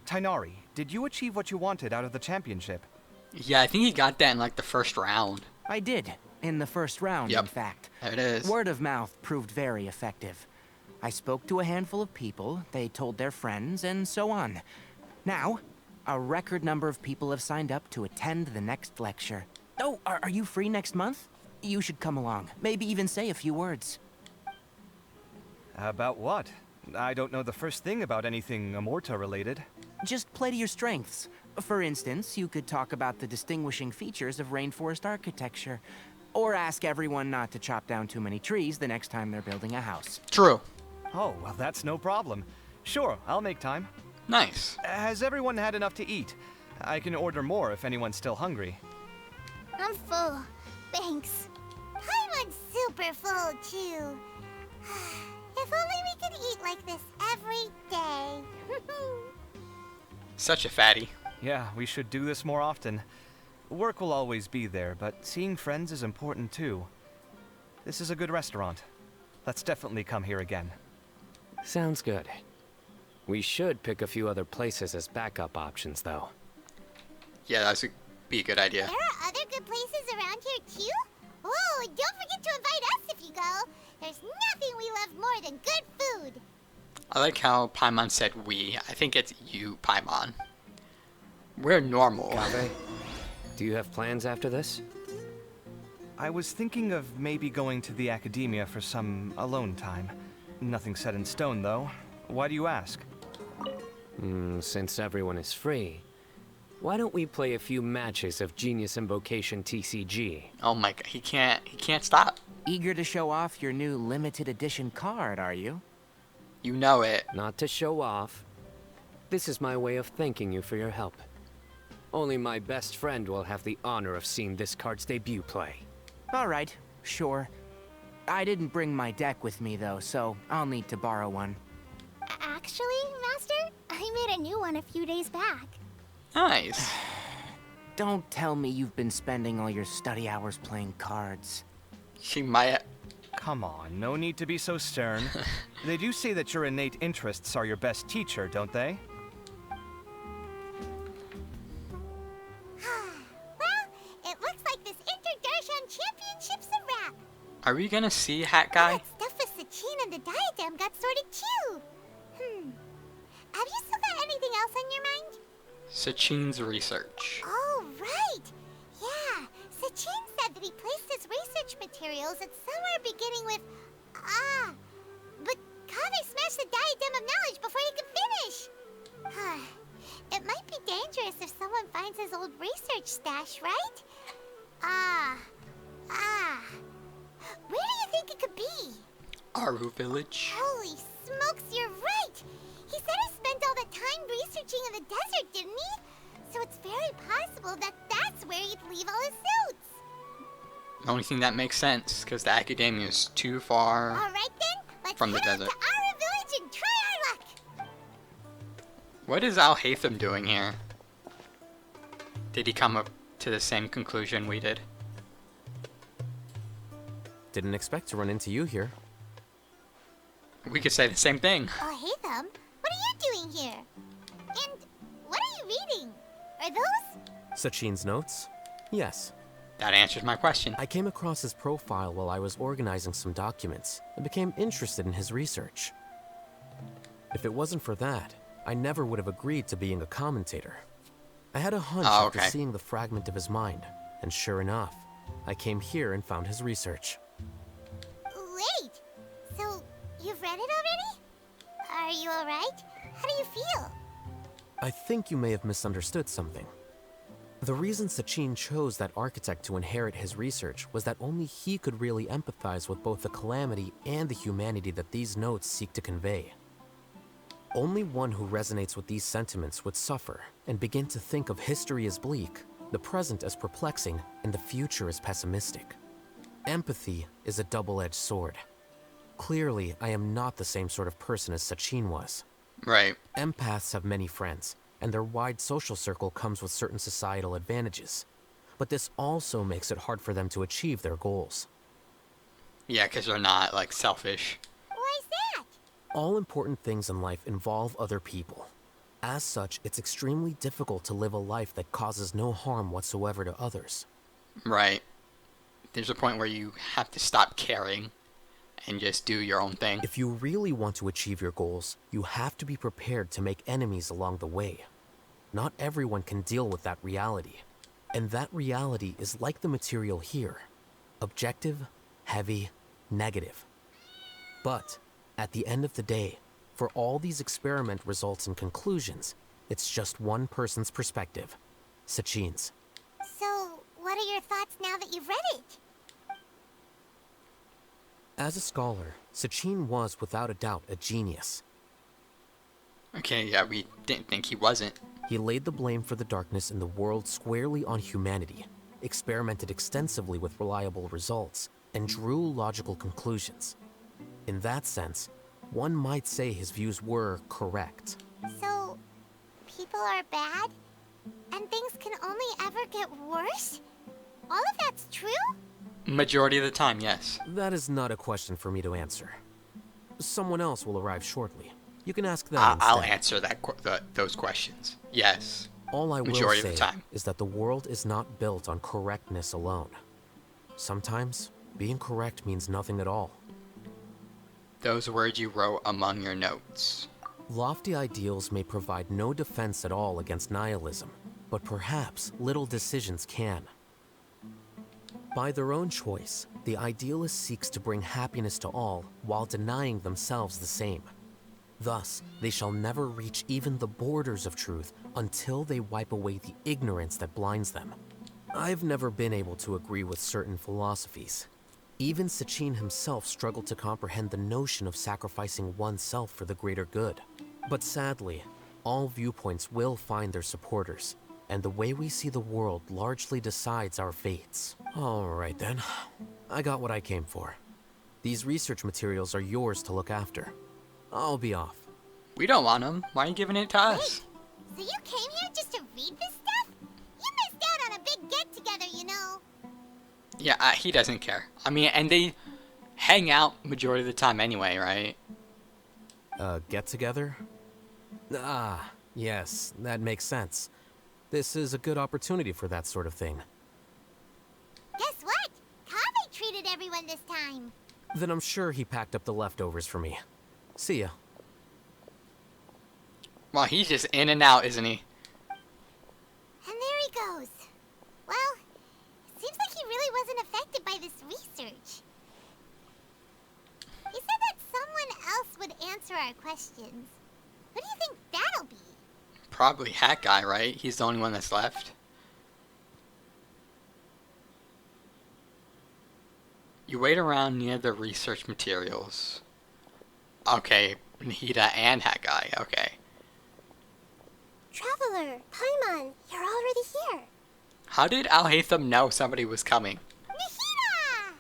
S2: Tainari, did you achieve what you wanted out of the championship?
S3: Yeah, I think he got that in like the first round.
S20: I did. In the first round,
S3: Yep.
S20: in fact.
S3: There it is.
S20: Word of mouth proved very effective. I spoke to a handful of people, they told their friends, and so on. Now, a record number of people have signed up to attend the next lecture. Oh, are you free next month? You should come along. Maybe even say a few words.
S2: About what? I don't know the first thing about anything Amorta related.
S20: Just play to your strengths. For instance, you could talk about the distinguishing features of rainforest architecture. Or ask everyone not to chop down too many trees the next time they're building a house.
S3: True.
S2: Oh, well, that's no problem. Sure, I'll make time.
S3: Nice.
S2: Has everyone had enough to eat? I can order more if anyone's still hungry.
S4: I'm full. Thanks. Paimon's super full, too. If only we could eat like this every day.
S3: Such a fatty.
S2: Yeah, we should do this more often. Work will always be there, but seeing friends is important too. This is a good restaurant. Let's definitely come here again.
S13: Sounds good. We should pick a few other places as backup options, though.
S3: Yeah, that would be a good idea.
S4: There are other good places around here, too? Oh, and don't forget to invite us if you go. There's nothing we love more than good food.
S3: I like how Paimon said we. I think it's you, Paimon. We're normal.
S13: Kaveh, do you have plans after this?
S2: I was thinking of maybe going to the Akidemiya for some alone time. Nothing set in stone, though. Why do you ask?
S13: Since everyone is free, why don't we play a few matches of Genius Invocation TCG?
S3: Oh my god, he can't stop.
S20: Eager to show off your new limited edition card, are you?
S3: You know it.
S13: Not to show off. This is my way of thanking you for your help. Only my best friend will have the honor of seeing this card's debut play.
S20: All right, sure. I didn't bring my deck with me, though, so I'll need to borrow one.
S18: Actually, Master, I made a new one a few days back.
S3: Nice.
S20: Don't tell me you've been spending all your study hours playing cards.
S3: She might.
S2: Come on, no need to be so stern. They do say that your innate interests are your best teacher, don't they?
S3: Are we gonna see Hat Guy?
S4: That stuff with Sachin and the diadem got sorted too. Have you still got anything else on your mind?
S3: Sachin's research.
S4: Oh, right. Yeah, Sachin said that he placed his research materials at somewhere beginning with but Kaveh smashed the diadem of knowledge before he could finish. It might be dangerous if someone finds his old research stash, right? Where do you think it could be?
S3: Aru Village.
S4: Holy smokes, you're right! He said he spent all the time researching in the desert, didn't he? So it's very possible that that's where he'd leave all his notes.
S3: The only thing that makes sense, because the Akidemiya is too far
S4: Alright then, let's
S3: from the
S4: head
S3: desert.
S4: out to Aru Village and try our luck!
S3: What is Al Haytham doing here? Did he come up to the same conclusion we did?
S8: Didn't expect to run into you here.
S3: We could say the same thing.
S4: Oh, Haytham, what are you doing here? And what are you reading? Are those?
S8: Sachin's notes? Yes.
S3: That answers my question.
S8: I came across his profile while I was organizing some documents and became interested in his research. If it wasn't for that, I never would have agreed to being a commentator. I had a hunch after seeing the fragment of his mind, and sure enough, I came here and found his research.
S4: Wait, so you've read it already? Are you alright? How do you feel?
S8: I think you may have misunderstood something. The reason Sachin chose that architect to inherit his research was that only he could really empathize with both the calamity and the humanity that these notes seek to convey. Only one who resonates with these sentiments would suffer and begin to think of history as bleak, the present as perplexing, and the future as pessimistic. Empathy is a double-edged sword. Clearly, I am not the same sort of person as Sachin was.
S3: Right.
S8: Empaths have many friends, and their wide social circle comes with certain societal advantages. But this also makes it hard for them to achieve their goals.
S3: Yeah, because they're not, like, selfish.
S4: Why's that?
S8: All important things in life involve other people. As such, it's extremely difficult to live a life that causes no harm whatsoever to others.
S3: Right. There's a point where you have to stop caring and just do your own thing.
S8: If you really want to achieve your goals, you have to be prepared to make enemies along the way. Not everyone can deal with that reality. And that reality is like the material here. Objective, heavy, negative. But, at the end of the day, for all these experiment results and conclusions, it's just one person's perspective. Sachin's.
S4: So, what are your thoughts now that you've read it?
S8: As a scholar, Sachin was without a doubt a genius.
S3: Okay, yeah, we didn't think he wasn't.
S8: He laid the blame for the darkness in the world squarely on humanity, experimented extensively with reliable results, and drew logical conclusions. In that sense, one might say his views were correct.
S4: So, people are bad? And things can only ever get worse? All of that's true?
S3: Majority of the time, yes.
S8: That is not a question for me to answer. Someone else will arrive shortly. You can ask them
S3: I'll
S8: instead.
S3: answer those questions. Yes.
S8: All I will
S3: Majority
S8: say
S3: of the time.
S8: is that the world is not built on correctness alone. Sometimes, being correct means nothing at all.
S3: Those words you wrote among your notes.
S8: Lofty ideals may provide no defense at all against nihilism, but perhaps little decisions can. By their own choice, the idealist seeks to bring happiness to all while denying themselves the same. Thus, they shall never reach even the borders of truth until they wipe away the ignorance that blinds them. I've never been able to agree with certain philosophies. Even Sachin himself struggled to comprehend the notion of sacrificing oneself for the greater good. But sadly, all viewpoints will find their supporters, and the way we see the world largely decides our fates. Alright then, I got what I came for. These research materials are yours to look after. I'll be off.
S3: We don't want them. Why are you giving it to us?
S4: So you came here just to read this stuff? You missed out on a big get-together, you know.
S3: Yeah, he doesn't care. I mean, and they hang out majority of the time anyway, right?
S8: Get together? Ah, yes, that makes sense. This is a good opportunity for that sort of thing.
S4: Guess what? Kaveh treated everyone anyone this time.
S8: Then I'm sure he packed up the leftovers for me. See ya.
S3: Well, he's just in and out, isn't he?
S4: And there he goes. Well, it seems like he really wasn't affected by this research. He said that someone else would answer our questions. Who do you think that'll be?
S3: Probably Hat Guy, right? He's the only one that's left. You wait around near the research materials. Okay, Nahida and Hat Guy, okay.
S4: Traveler, Paimon, you're already here.
S3: How did Al-Haytham know somebody was coming?
S4: Nahida!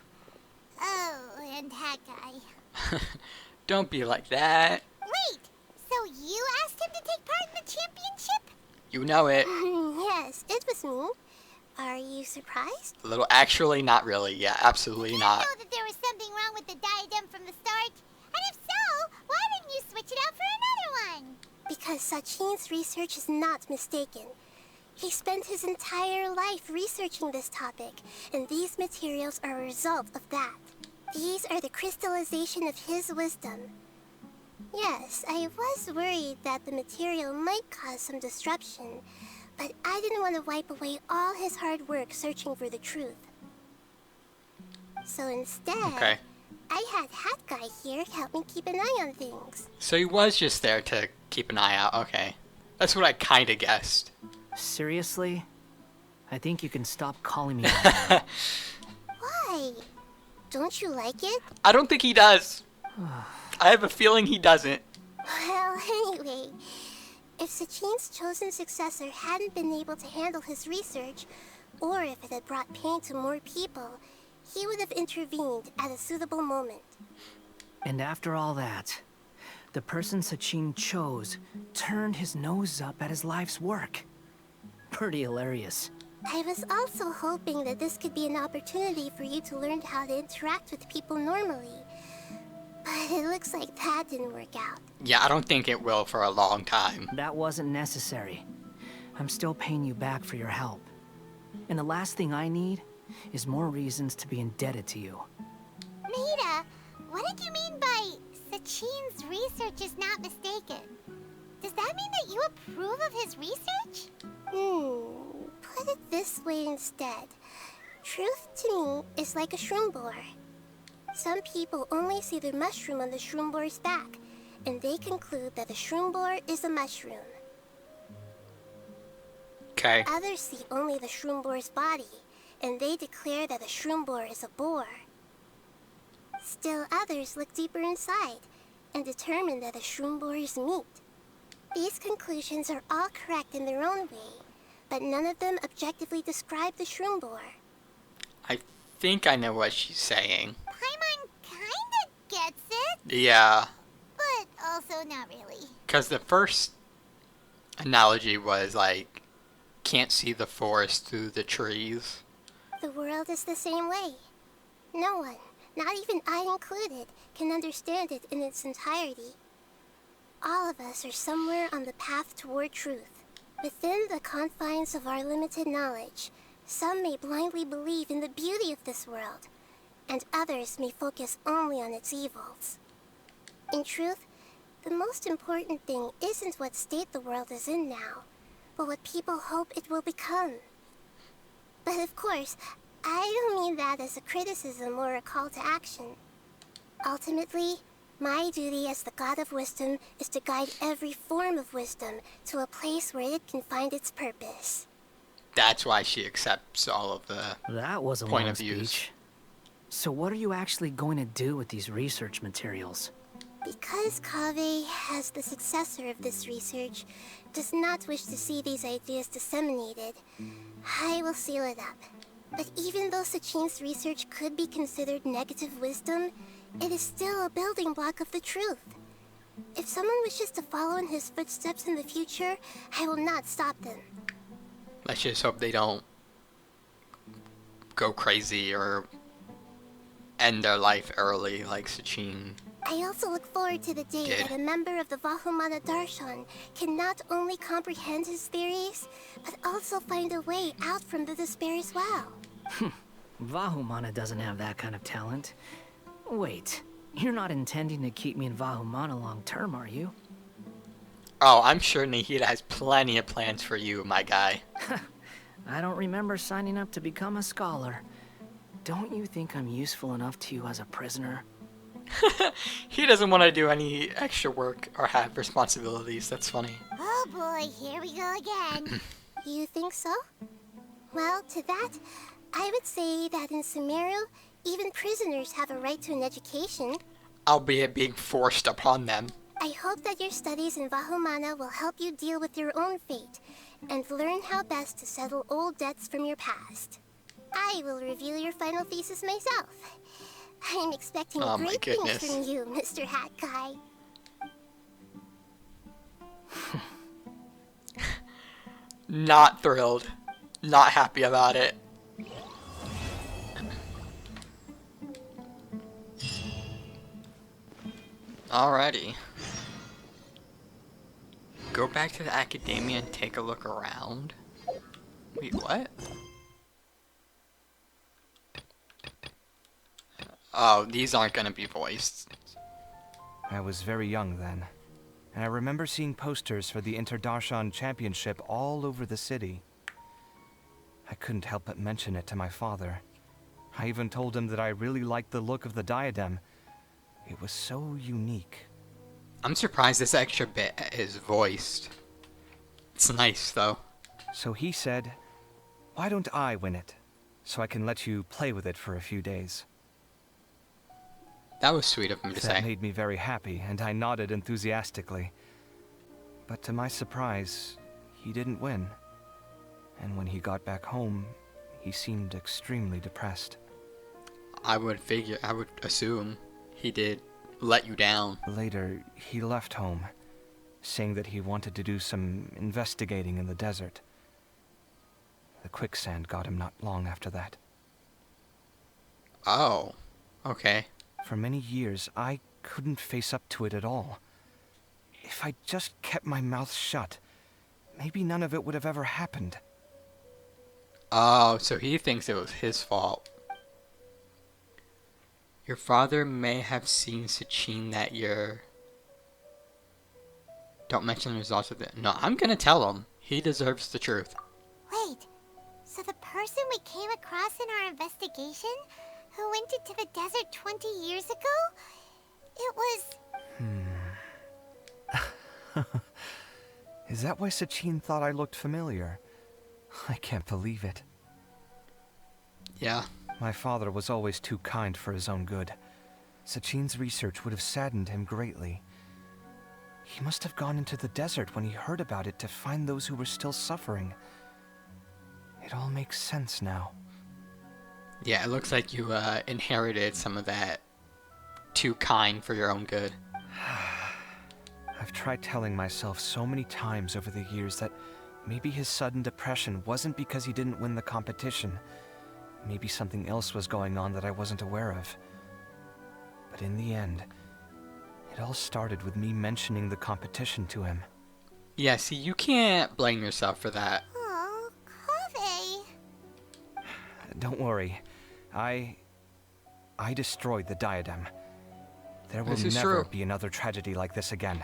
S4: Oh, and Hat Guy.
S3: Don't be like that.
S4: Wait, so you asked him to take part in the championship?
S3: You know it.
S4: Yes, it was me. Are you surprised?
S3: A little, actually, not really. Yeah, absolutely not.
S4: I know that there was something wrong with the diadem from the start. And if so, why didn't you switch it out for another one? Because Sachin's research is not mistaken. He spent his entire life researching this topic, and these materials are a result of that. These are the crystallization of his wisdom. Yes, I was worried that the material might cause some disruption, but I didn't want to wipe away all his hard work searching for the truth. So instead, I had Hat Guy here help me keep an eye on things.
S3: So he was just there to keep an eye out, okay. That's what I kinda guessed.
S21: Seriously? I think you can stop calling me that.
S4: Why? Don't you like it?
S3: I don't think he does. I have a feeling he doesn't.
S4: Well, anyway, if Sachin's chosen successor hadn't been able to handle his research, or if it had brought pain to more people, he would have intervened at a suitable moment.
S21: And after all that, the person Sachin chose turned his nose up at his life's work. Pretty hilarious.
S4: I was also hoping that this could be an opportunity for you to learn how to interact with people normally. But it looks like that didn't work out.
S3: Yeah, I don't think it will for a long time.
S21: That wasn't necessary. I'm still paying you back for your help. And the last thing I need is more reasons to be indebted to you.
S4: Nahida, what did you mean by Sachin's research is not mistaken? Does that mean that you approve of his research? Put it this way instead. Truth to me is like a shroom boar. Some people only see the mushroom on the shroom boar's back, and they conclude that the shroom boar is a mushroom.
S3: Okay.
S4: Others see only the shroom boar's body, and they declare that the shroom boar is a boar. Still others look deeper inside, and determine that the shroom boar is meat. These conclusions are all correct in their own way, but none of them objectively describe the shroom boar.
S3: I think I know what she's saying.
S4: Paimon kinda gets it,
S3: Yeah,
S4: but also not really.
S3: because the first analogy was like, can't see the forest through the trees.
S4: The world is the same way. No one, not even I included, can understand it in its entirety. All of us are somewhere on the path toward truth. Within the confines of our limited knowledge, some may blindly believe in the beauty of this world, and others may focus only on its evils. In truth, the most important thing isn't what state the world is in now, but what people hope it will become. But of course, I don't mean that as a criticism or a call to action. Ultimately, my duty as the God of Wisdom is to guide every form of wisdom to a place where it can find its purpose.
S3: That's why she accepts all of the
S21: That was a
S3: point
S21: long
S3: of views.
S21: speech. So what are you actually going to do with these research materials?
S4: Because Kaveh, as the successor of this research, does not wish to see these ideas disseminated, I will seal it up. But even though Sachin's research could be considered negative wisdom, it is still a building block of the truth. If someone wishes to follow in his footsteps in the future, I will not stop them.
S3: Let's just hope they don't go crazy or end their life early like Sachin.
S4: I also look forward to the day that a member of the Vahumana Darshan can not only comprehend his theories, but also find a way out from the despair as well.
S21: Vahumana doesn't have that kind of talent. Wait, you're not intending to keep me in Vahumana long term, are you?
S3: Oh, I'm sure Nahida has plenty of plans for you, my guy.
S21: I don't remember signing up to become a scholar. Don't you think I'm useful enough to you as a prisoner?
S3: He doesn't want to do any extra work or have responsibilities. That's funny.
S4: Oh boy, here we go again. You think so? Well, to that, I would say that in Sumeru, even prisoners have a right to an education.
S3: Albeit being forced upon them.
S4: I hope that your studies in Vahumana will help you deal with your own fate and learn how best to settle old debts from your past. I will review your final thesis myself. I'm expecting great things from you, Mr. Hat Guy.
S3: Not thrilled. Not happy about it. Alrighty. Go back to the Akidemiya and take a look around. Wait, what? Oh, these aren't gonna be voiced.
S2: I was very young then, and I remember seeing posters for the Darshan Championship all over the city. I couldn't help but mention it to my father. I even told him that I really liked the look of the diadem. It was so unique.
S3: I'm surprised this extra bit is voiced. It's nice, though.
S2: So he said, "Why don't I win it, so I can let you play with it for a few days?"
S3: That was sweet of him to say.
S2: That made me very happy, and I nodded enthusiastically. But to my surprise, he didn't win. And when he got back home, he seemed extremely depressed.
S3: I would assume he did let you down.
S2: Later, he left home, saying that he wanted to do some investigating in the desert. The quicksand got him not long after that.
S3: Oh, okay.
S2: For many years, I couldn't face up to it at all. If I just kept my mouth shut, maybe none of it would have ever happened.
S3: Oh, so he thinks it was his fault. Your father may have seen Sachin that year. Don't mention the results of it. No, I'm gonna tell him. He deserves the truth.
S4: Wait, so the person we came across in our investigation, who went into the desert 20 years ago, it was...
S2: Is that why Sachin thought I looked familiar? I can't believe it.
S3: Yeah.
S2: My father was always too kind for his own good. Sachin's research would have saddened him greatly. He must have gone into the desert when he heard about it to find those who were still suffering. It all makes sense now.
S3: Yeah, it looks like you inherited some of that too kind for your own good.
S2: I've tried telling myself so many times over the years that maybe his sudden depression wasn't because he didn't win the competition. Maybe something else was going on that I wasn't aware of. But in the end, it all started with me mentioning the competition to him.
S3: Yeah, see, you can't blame yourself for that.
S4: Oh, Kaveh.
S2: Don't worry. I destroyed the diadem. There will never be another tragedy like this again.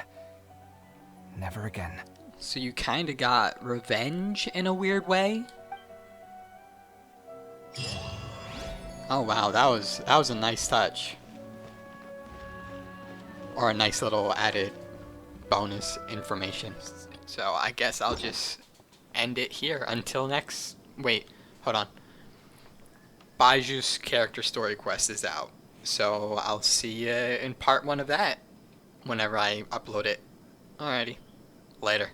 S2: Never again.
S3: So you kinda got revenge in a weird way? Oh wow, that was a nice touch. Or a nice little added bonus information. So I guess I'll just end it here until next... Wait, hold on. Baiju's character story quest is out. So I'll see you in part 1 of that whenever I upload it. Alrighty. Later.